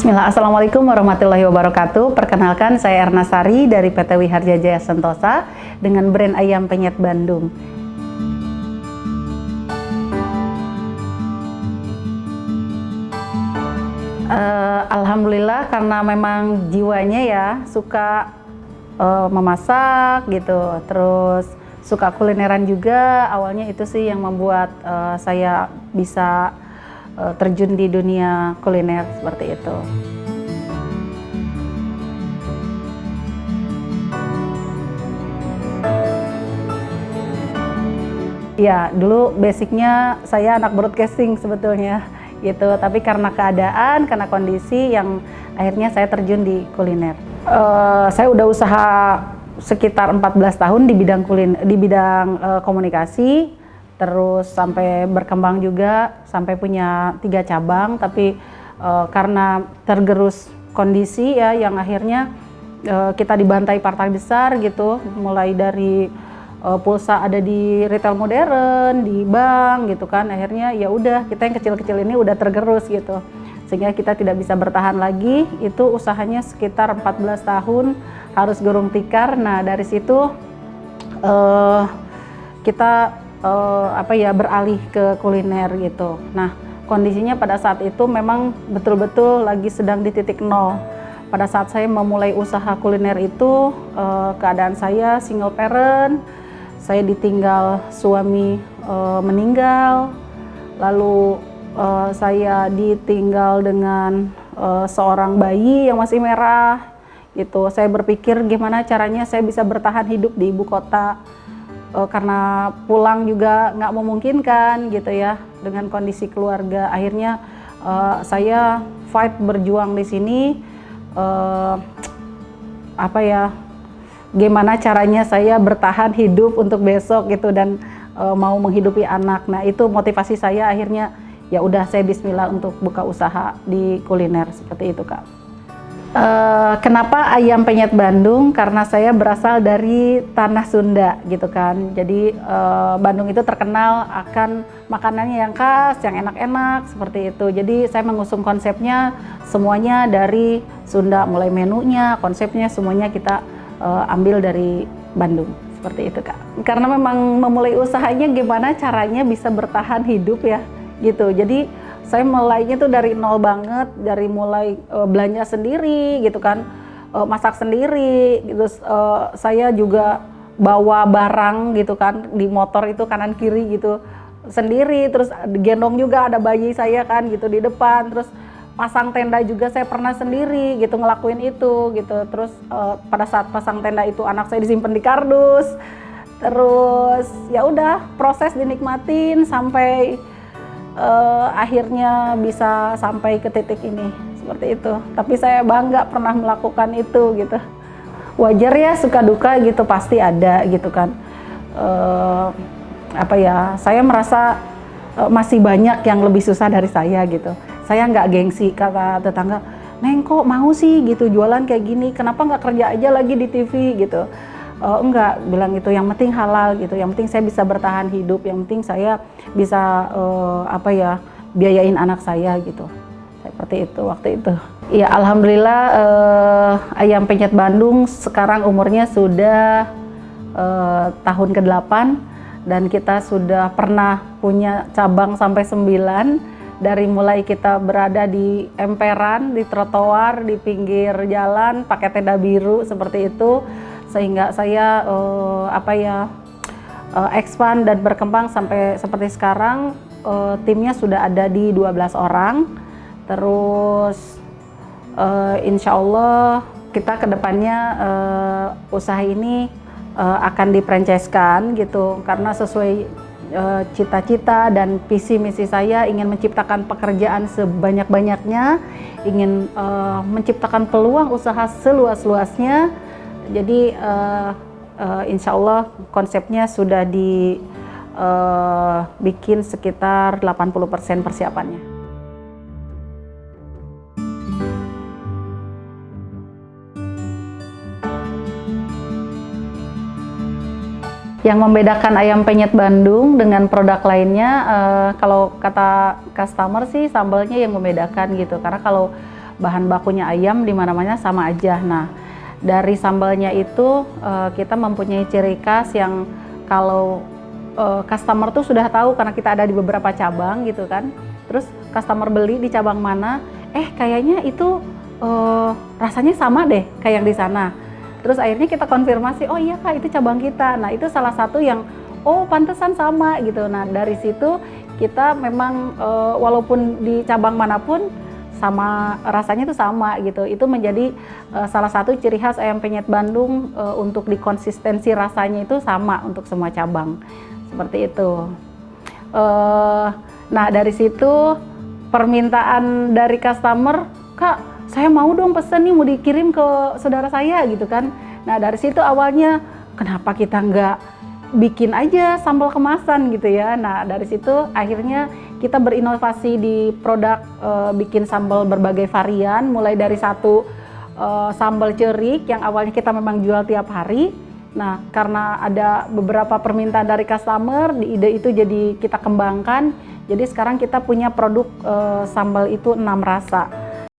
Bismillah, Assalamualaikum warahmatullahi wabarakatuh. Perkenalkan, saya Erna Sari dari PT Wiharja Jaya Sentosa dengan brand ayam penyet Bandung. Alhamdulillah, karena memang jiwanya ya suka memasak gitu, terus suka kulineran juga. Awalnya itu sih yang membuat saya bisa terjun di dunia kuliner seperti itu. Ya, dulu basicnya saya anak broadcasting sebetulnya gitu, tapi karena keadaan, karena kondisi yang akhirnya saya terjun di kuliner. Saya udah usaha sekitar 14 tahun di bidang komunikasi. Terus sampai berkembang juga, sampai punya 3 cabang, tapi karena tergerus kondisi ya, yang akhirnya kita dibantai partai besar gitu, mulai dari pulsa ada di retail modern, di bank gitu kan, akhirnya ya udah kita yang kecil-kecil ini udah tergerus gitu, sehingga kita tidak bisa bertahan lagi. Itu usahanya sekitar 14 tahun, harus gulung tikar. Nah dari situ kita beralih ke kuliner gitu. Nah, kondisinya pada saat itu memang betul-betul lagi sedang di titik nol. Pada saat saya memulai usaha kuliner itu, keadaan saya single parent, saya ditinggal suami meninggal, lalu saya ditinggal dengan seorang bayi yang masih merah gitu. Saya berpikir gimana caranya saya bisa bertahan hidup di ibu kota. Karena pulang juga nggak memungkinkan gitu ya, dengan kondisi keluarga. Akhirnya saya fight, berjuang di sini, gimana caranya saya bertahan hidup untuk besok gitu, dan mau menghidupi anak. Nah itu motivasi saya, akhirnya ya udah saya bismillah untuk buka usaha di kuliner seperti itu, Kak. Kenapa ayam penyet Bandung? Karena saya berasal dari tanah Sunda gitu kan. Jadi Bandung itu terkenal akan makanannya yang khas, yang enak-enak seperti itu. Jadi saya mengusung konsepnya semuanya dari Sunda, mulai menunya, konsepnya semuanya kita ambil dari Bandung seperti itu, Kak. Karena memang memulai usahanya gimana caranya bisa bertahan hidup ya gitu. Jadi saya mulainya tuh dari nol banget, dari mulai belanja sendiri gitu kan, masak sendiri gitu. Saya juga bawa barang gitu kan, di motor itu kanan kiri gitu sendiri, terus gendong juga ada bayi saya kan gitu di depan, terus pasang tenda juga saya pernah sendiri gitu, ngelakuin itu gitu. Terus pada saat pasang tenda itu anak saya disimpan di kardus, terus ya udah proses dinikmatin sampai akhirnya bisa sampai ke titik ini seperti itu. Tapi saya bangga pernah melakukan itu gitu. Wajar ya, suka duka gitu pasti ada gitu kan. Saya merasa masih banyak yang lebih susah dari saya gitu. Saya nggak gengsi, kata tetangga, "Neng kok mau sih gitu jualan kayak gini, kenapa nggak kerja aja lagi di TV gitu." Enggak, bilang itu yang penting halal gitu, yang penting saya bisa bertahan hidup, yang penting saya bisa biayain anak saya gitu, seperti itu waktu itu. Ya alhamdulillah, ayam penyet Bandung sekarang umurnya sudah tahun ke-8, dan kita sudah pernah punya cabang sampai 9, dari mulai kita berada di emperan, di trotoar, di pinggir jalan pakai tenda biru seperti itu, sehingga saya expand dan berkembang sampai seperti sekarang. Timnya sudah ada di 12 orang. Terus insya Allah kita kedepannya usaha ini akan di-franchise-kan gitu, karena sesuai cita-cita dan visi misi saya, ingin menciptakan pekerjaan sebanyak-banyaknya, ingin menciptakan peluang usaha seluas-luasnya. Jadi insya Allah konsepnya sudah dibikin sekitar 80% persiapannya. Yang membedakan ayam penyet Bandung dengan produk lainnya, kalau kata customer sih sambalnya yang membedakan gitu. Karena kalau bahan bakunya ayam di mana-mana sama aja. Nah, dari sambalnya itu kita mempunyai ciri khas yang kalau customer tuh sudah tahu karena kita ada di beberapa cabang gitu kan. Terus customer beli di cabang mana, kayaknya itu rasanya sama deh kayak yang di sana. Terus akhirnya kita konfirmasi, oh iya Kak itu cabang kita. Nah, itu salah satu yang pantesan sama gitu. Nah, dari situ kita memang walaupun di cabang manapun sama rasanya itu sama gitu. Itu menjadi salah satu ciri khas ayam penyet Bandung untuk di konsistensi rasanya itu sama untuk semua cabang. Seperti itu. Nah, dari situ permintaan dari customer, Kak, saya mau dong pesen nih mau dikirim ke saudara saya gitu kan. Nah, dari situ awalnya kenapa kita nggak bikin aja sambal kemasan gitu ya. Nah, dari situ akhirnya kita berinovasi di produk bikin sambal berbagai varian, mulai dari satu sambal cerik yang awalnya kita memang jual tiap hari. Nah, karena ada beberapa permintaan dari customer, ide itu jadi kita kembangkan. Jadi sekarang kita punya produk sambal itu 6 rasa.